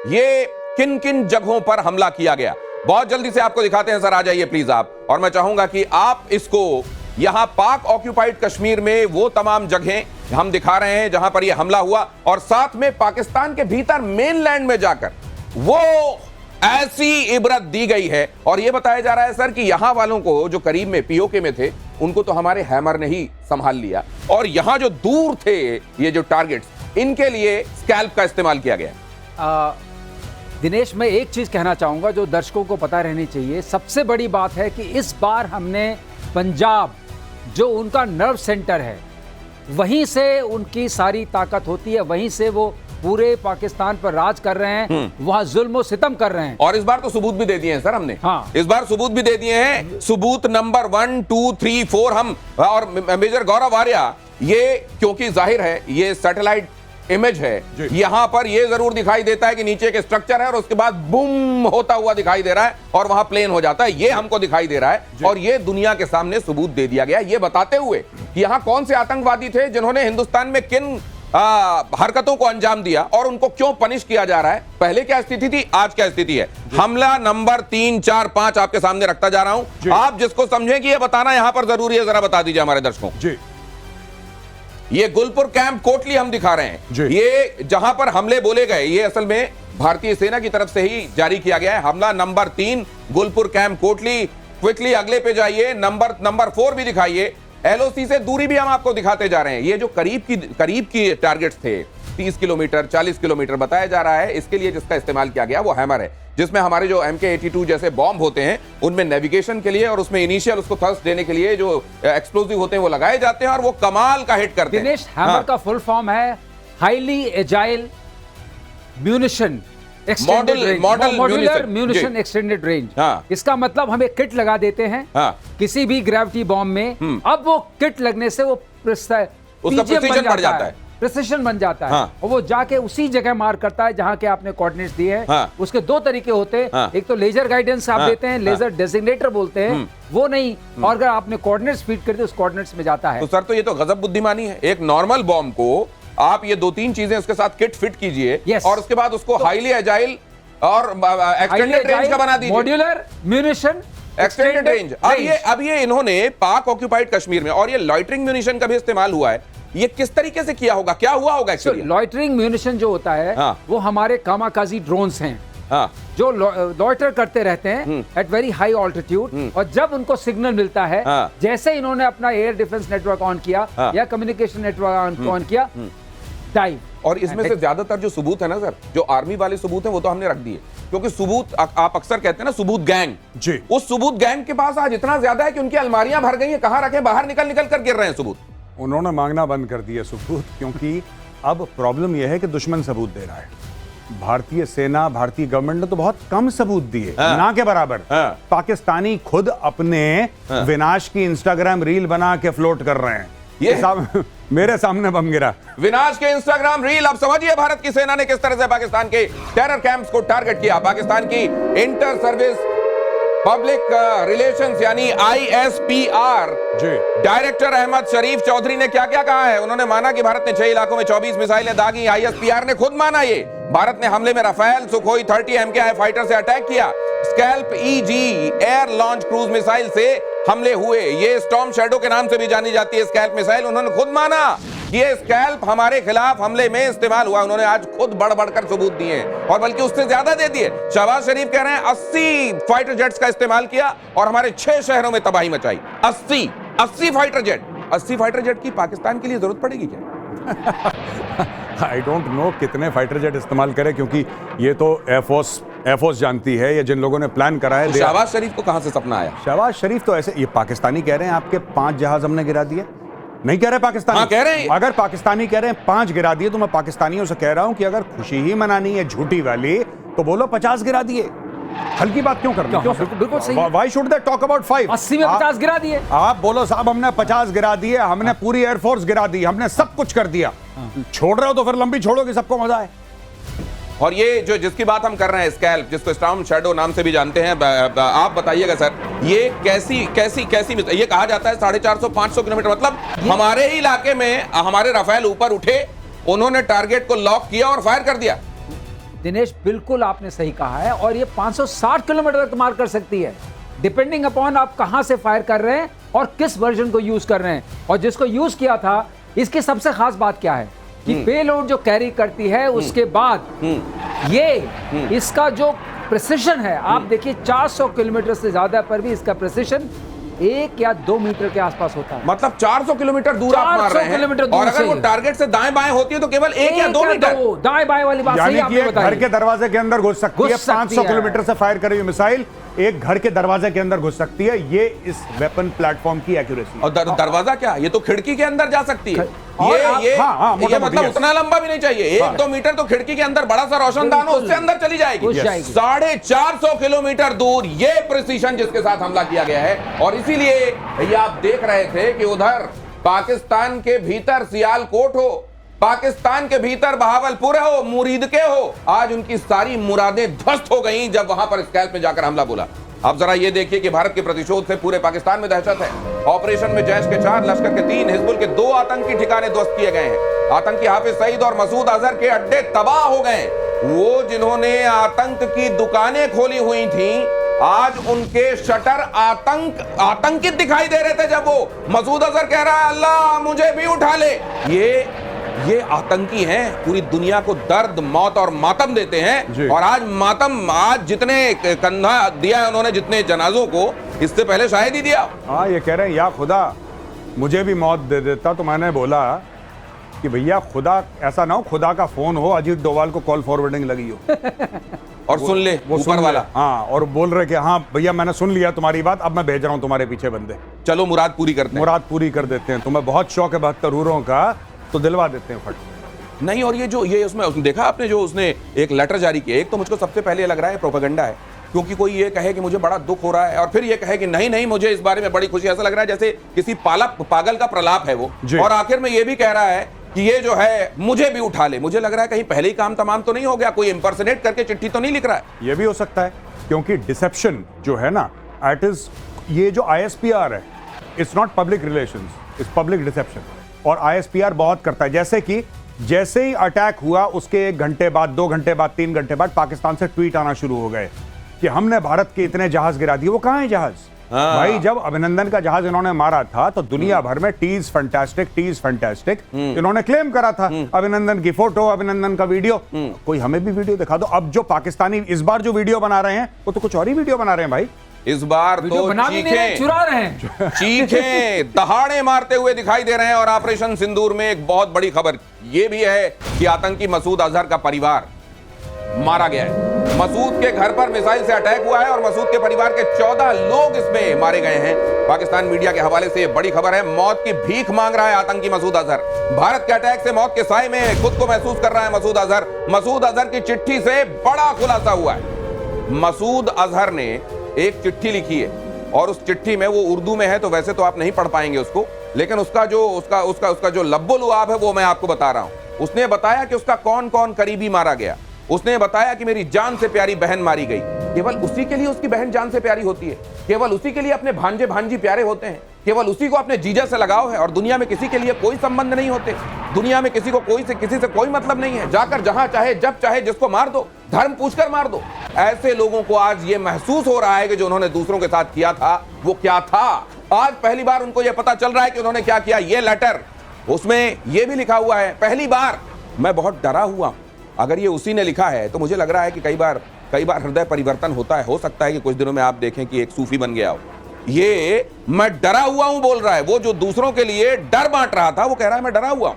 ये किन किन जगहों पर हमला किया गया, बहुत जल्दी से आपको दिखाते हैं। सर आ जाइए प्लीज आप, और मैं चाहूंगा कि आप इसको यहां पाक ऑक्यूपाइड कश्मीर में वो तमाम जगहें हम दिखा रहे हैं जहां पर यह हमला हुआ, और साथ में पाकिस्तान के भीतर मेनलैंड में जाकर वो ऐसी इबरत दी गई है। और यह बताया जा रहा है सर कि यहां वालों को जो करीब में पीओके में थे उनको तो हमारे हैमर ने ही संभाल लिया, और यहां जो दूर थे ये जो टारगेट्स, इनके लिए स्कैल्प का इस्तेमाल किया गया। दिनेश, मैं एक चीज कहना चाहूंगा जो दर्शकों को पता रहनी चाहिए। सबसे बड़ी बात है कि इस बार हमने पंजाब, जो उनका नर्व सेंटर है, वहीं से उनकी सारी ताकत होती है, वहीं से वो पूरे पाकिस्तान पर राज कर रहे हैं, वहां जुल्म और सितम कर रहे हैं। और इस बार तो सबूत भी दे दिए हैं सर हमने। हाँ। इस बार सबूत भी दे दिए हैं, सबूत नंबर 1 2 3 4 हम, और मेजर गौरव आर्या, ये क्योंकि जाहिर है ये सैटेलाइट इमेज है, यहां पर ये जरूर दिखाई देता है कि नीचे एक स्ट्रक्चर है और उसके बाद बूम होता हुआ दिखाई दे रहा है और वहां प्लेन हो जाता है, ये हमको दिखाई दे रहा है, और ये दुनिया के सामने सबूत दे दिया गया, ये बताते हुए कि यहां कौन से आतंकवादी थे जिन्होंने हिंदुस्तान में किन हरकतों को अंजाम दिया और उनको क्यों पनिश किया जा रहा है। पहले क्या स्थिति थी, आज क्या स्थिति है। हमला नंबर 3 4 5 आपके सामने रखता जा रहा हूं, आप जिसको समझें कि यह बताना यहां पर जरूरी है, जरा बता दीजिए हमारे दर्शकों को। ये गुलपुर कैंप कोटली हम दिखा रहे हैं, ये जहां पर हमले बोले गए, ये असल में भारतीय सेना की तरफ से ही जारी किया गया है। हमला number 3 Gulpur camp Kotli. Quickly अगले पे जाइए, नंबर 4 भी दिखाइए। एलओसी से दूरी भी हम आपको दिखाते जा रहे हैं। ये जो करीब की टारगेट्स थे, 30 किलोमीटर 40 किलोमीटर बताया जा रहा है, इसके लिए जिसका इस्तेमाल किया गया वो हैमर है, जिसमें हमारे जो MK82 जैसे बॉम्ब होते हैं उनमें नेविगेशन के लिए और उसमें इनिशियल उसको थ्रस्ट देने के लिए जो एक्सप्लोसिव होते हैं वो लगाए जाते हैं और वो कमाल का हिट करते हैं। दिनेश, हैमर का फुल फॉर्म है highly agile munition modular munition extended range. इसका मतलब हम एक किट लगा देते हैं किसी भी ग्रेविटी बॉम्ब में, अब वो किट लगने से वो प्रिसीजन बढ़ जाता है, प्रिसिशन बन जाता है, और वो जाके उसी जगह मार करता है जहां के आपने कोऑर्डिनेट्स दिए हैं। उसके दो तरीके होते हैं, एक तो लेजर गाइडेंस आप देते हैं, लेजर डेजिग्नेटर बोलते हैं, वो नहीं, और अगर आपने कोऑर्डिनेट्स फीड कर दिए उस कोऑर्डिनेट्स में जाता है। तो सर तो ये तो गजब बुद्धिमानी है। एक नॉर्मल बॉम्ब को आप ये 2-3 चीजें उसके साथ किट फिट कीजिए और उसके बाद उसको हाईली एजाइल और एक्सटेंडेड रेंज का बना दीजिए, मॉड्यूलर म्यूनिशन एक्सटेंडेड रेंज। अब ये इन्होंने पाक ऑक्यूपाइड कश्मीर में, और ये लॉइटरिंग म्यूनिशन का भी इस्तेमाल हुआ है, ये किस तरीके से किया होगा, क्या हुआ होगा एक्चुअली? लॉइटरिंग म्यूनिशन जो होता है वो हमारे कामाकाजी ड्रोन्स हैं जो लॉइटर करते रहते हैं एट वेरी हाई ऑल्टीट्यूड, और जब उनको सिग्नल मिलता है, जैसे इन्होंने अपना एयर डिफेंस नेटवर्क ऑन किया या कम्युनिकेशन नेटवर्क ऑन किया, डाइव। और इसमें से ज्यादातर जो सबूत है ना सर, जो आर्मी वाले सबूत हैं वो तो हमने रख दिए, क्योंकि सबूत आप अक्सर कहते हैं ना सबूत गैंग जी, उस सबूत गैंग के पास आज इतना ज्यादा है कि उनकी अलमारियां भर गई हैं, कहां रखें, बाहर निकल कर गिर रहे हैं सबूत। उन्होंने मांगना बंद कर दिया सबूत, क्योंकि अब प्रॉब्लम यह है कि दुश्मन सबूत दे रहा है। भारतीय सेना, भारतीय गवर्नमेंट ने तो बहुत कम सबूत दिए, ना के बराबर। पाकिस्तानी खुद अपने विनाश की इंस्टाग्राम रील बना के फ्लोट कर रहे हैं। ये मेरे सामने बम गिरा, विनाश के इंस्टाग्राम रील। अब समझिए भारत की सेना ने किस तरह से पाकिस्तान के टेरर कैंप्स को टारगेट किया। पाकिस्तान की इंटर सर्विस पब्लिक रिलेशंस यानी ISPR डायरेक्टर अहमद शरीफ चौधरी ने क्या क्या कहा है। उन्होंने माना कि भारत ने 6 इलाकों में 24 मिसाइलें दागी। ISPR ने खुद माना ये भारत ने हमले में राफेल, सुखोई 30 MKI फाइटर से अटैक किया। Scalp EG air launch cruise missile से हमले हुए। ये स्टॉर्म शैडो के नाम से भी जानी जाती है स्कैल्प मिसाइल। उन्होंने खुद माना कि ये स्कैल्प हमारे खिलाफ हमले में इस्तेमाल हुआ। उन्होंने आज खुद बढ़-बढ़कर सबूत दिए और बल्कि उससे ज्यादा दे दिए। शहबाज शरीफ कह रहे हैं 80 फाइटर जेट्स का इस्तेमाल किया और हमारे 6 शहरों में तबाही मचाई। 80 फाइटर जेट। 80 फाइटर जेट की पाकिस्तान के लिए जरूरत पड़ेगी क्या? आई डोंट नो कितने फाइटर जेट इस्तेमाल करें, क्योंकि ये तो एयरफोर्स जानती है, ये जिन लोगों ने प्लान करा है। शहबाज शरीफ को कहां से सपना आया? शहबाज शरीफ तो ऐसे, ये पाकिस्तानी कह रहे हैं आपके 5 जहाज हमने गिरा दिए। नहीं कह रहे पाकिस्तानी, कह रहे हैं। अगर पाकिस्तानी कह रहे हैं 5 गिरा दिए, तो मैं पाकिस्तानियों से कह रहा हूं कि अगर खुशी ही मनानी है झूठी वाली, तो बोलो 50 गिरा दिए। हल्की बात क्यों करना? बिल्कुल सही। Why should they talk about 5? 80 में 50 गिरा दिए। आप बोलो साहब हमने 50 गिरा दिए, हमने पूरी एयरफोर्स गिरा दी, हमने सब कुछ कर दिया। छोड़ रहे हो तो फिर लंबी छोड़ोगे, सबको मजा है। और ये जो जिसकी बात हम कर रहे हैं स्कैल्प, जिसको स्टॉर्म शैडो नाम से भी जानते हैं, आप बताइएगा सर, ये कैसी ये कहा जाता है 450-500 किलोमीटर, मतलब हमारे ही इलाके में हमारे राफेल ऊपर उठे, उन्होंने टारगेट को लॉक किया और फायर कर दिया। दिनेश, बिल्कुल आपने सही कहा है, और ये 560 किलोमीटर तक मार कर सकती है, डिपेंडिंग अपॉन आप कहां से फायर कर रहे हैं और किस वर्जन को यूज कर रहे हैं। और जिसको यूज किया था, इसकी सबसे खास बात क्या है कि पेलोड जो कैरी करती है, उसके बाद ये इसका जो प्रिसिशन है, आप देखिए 400 किलोमीटर से ज्यादा पर भी इसका प्रिसिशन 1 या 2 मीटर के आसपास होता है। मतलब 400 किलोमीटर दूर आप मार रहे हैं, किलोमीटर दूर और अगर से। वो टारगेट से दाएं बाएं होती है तो केवल 1 या 2 मीटर। दाएं बाएं वाली बात सही यानी कि आपने एक बताई। घर के दरवाजे के अंदर घुस सकती है। 500 किलोमीटर से फायर करी हुई मिसाइल एक घर के दरवाजे के अंदर घुस सकती है। ये इस वेपन प्लेटफॉर्म की एक्यूरेसी। और दरवाजा क्या, ये तो खिड़की के अंदर जा सकती है। और ये मोटा-मोटी मतलब yes। उतना लंबा भी नहीं चाहिए, 1-2 मीटर तो खिड़की के अंदर बड़ा सा रोशनदान हो, उससे अंदर चली जाएगी। 450 किलोमीटर दूर ये प्रिसीशन जिसके साथ हमला किया गया है। और इसीलिए ये आप देख रहे थे कि उधर पाकिस्तान के भीतर सियालकोट हो, पाकिस्तान के भीतर बहावलपुर हो, मुरीदके हो, आज उनकी सारी मुरादें ध्वस्त हो गई जब वहां पर स्कैल्प में जाकर हमला बोला। अब जरा ये देखिए कि भारत के प्रतिशोध से पूरे पाकिस्तान में दहशत है। ऑपरेशन में जैश के 4, लश्कर के 3, हिजबुल के 2 आतंकी ठिकाने ध्वस्त किए गए हैं। आतंकी हाफिज सईद और मसूद अजहर के अड्डे तबाह हो गए। वो जिन्होंने आतंक की दुकानें खोली हुई थी, आज उनके शटर आतंकित दिखाई दे रहे थे। जब वो मसूद अजहर कह रहा है अल्लाह मुझे भी उठा ले, ये आतंकी हैं, पूरी दुनिया को दर्द, मौत और मातम देते हैं। और आज जितने कंधा दिया है उन्होंने, जितने जनाजों को, इससे पहले शायद ही दिया। हाँ, ये कह रहे हैं या खुदा मुझे भी मौत दे देता। तो मैंने बोला कि भैया खुदा ऐसा ना हो, खुदा का फोन हो, अजीत डोभाल को कॉल फॉरवर्डिंग लगी हो और सुन ले वो ऊपर वाला। हाँ, और बोल रहे कि हाँ भैया मैंने सुन लिया तुम्हारी बात, अब मैं भेज रहा हूँ तुम्हारे पीछे बंदे, चलो मुराद पूरी करते हैं। मुराद पूरी कर देते हैं। तुम्हें बहुत शौक है 72 हूरों का, तो दिलवा देते हैं फट। नहीं, और ये उसमें देखा आपने जो उसने एक लेटर जारी किया, एक तो मुझको सबसे पहले लग रहा है प्रोपेगेंडा है, क्योंकि कोई ये कहे कि मुझे बड़ा दुख हो रहा है और फिर ये कहे कि नहीं मुझे इस बारे में बड़ी खुशी, ऐसा लग रहा है जैसे किसी पागल का प्रलाप है वो। और आखिर में ये भी कह रहा है कि ये जो है मुझे भी उठा ले। मुझे लग रहा है कहीं पहले ही काम तमाम तो नहीं हो गया, कोई इंपर्सनेट करके चिट्ठी तो नहीं लिख रहा है। ये भी हो सकता है, क्योंकि डिसेप्शन जो है ना, ये जो ISPR है, it's not public relations, it's public deception. और ISPR बहुत करता है, जैसे ही अटैक हुआ उसके 1 घंटे बाद, 2 घंटे बाद, 3 घंटे बाद पाकिस्तान से ट्वीट आना शुरू हो गए कि हमने भारत के इतने जहाज गिरा दिए। वो कहां है जहाज? भाई जब अभिनंदन का जहाज इन्होंने मारा था तो दुनिया भर में टीज फैंटास्टिक इन्होंने क्लेम करा था। अभिनंदन की फोटो, अभिनंदन का वीडियो, कोई हमें भी वीडियो दिखा दो। अब जो पाकिस्तानी इस बार जो वीडियो बना रहे हैं वो तो कुछ और ही वीडियो बना रहे हैं भाई। इस बार तो चुरा रहे हैं, चीखें दहाड़े मारते हुए दिखाई दे रहे हैं। और ऑपरेशन सिंदूर में एक बहुत बड़ी खबर ये भी है कि आतंकी मसूद अजहर का परिवार मारा गया है। मसूद के घर पर मिसाइल से अटैक हुआ है और मसूद के परिवार के 14 लोग इसमें मारे गए हैं। पाकिस्तान मीडिया के हवाले से बड़ी खबर है, मौत की भीख मांग रहा है आतंकी मसूद अजहर। भारत के अटैक से मौत के साए में खुद को महसूस कर रहा है मसूद अजहर। मसूद अजहर की चिट्ठी से बड़ा खुलासा हुआ है। मसूद अजहर ने एक चिट्ठी लिखी है और उस चिट्ठी में, वो उर्दू में है तो वैसे तो आप नहीं पढ़ पाएंगे उसको, लेकिन उसका जो लब्बो लुआब है वो मैं आपको बता रहा हूं। उसने बताया कि उसका कौन कौन करीबी मारा गया। उसने बताया कि मेरी जान से प्यारी बहन मारी गई। केवल उसी के लिए उसकी बहन जान से प्यारी होती है, केवल उसी के लिए अपने भांजे भांजी प्यारे होते हैं, केवल उसी को अपने जीजा से लगाव है और दुनिया में किसी के लिए कोई संबंध नहीं होते। दुनिया में किसी से कोई मतलब नहीं है। जाकर जहां चाहे जब चाहे जिसको मार दो, धर्म पूछकर मार दो। ऐसे लोगों को आज ये महसूस हो रहा है कि जो उन्होंने दूसरों के साथ किया था वो क्या था। आज पहली बार उनको ये पता चल रहा है कि उन्होंने क्या किया। ये लेटर, उसमें ये भी लिखा हुआ है, पहली बार मैं बहुत डरा हुआ। अगर ये उसी ने लिखा है तो मुझे लग रहा है कि कई बार हृदय परिवर्तन होता है। हो सकता है कि कुछ दिनों में आप देखें कि एक सूफी बन गया हो। ये मैं डरा हुआ हूं बोल रहा है। वो जो दूसरों के लिए डर बांट रहा था वो कह रहा है मैं डरा हुआ हूं।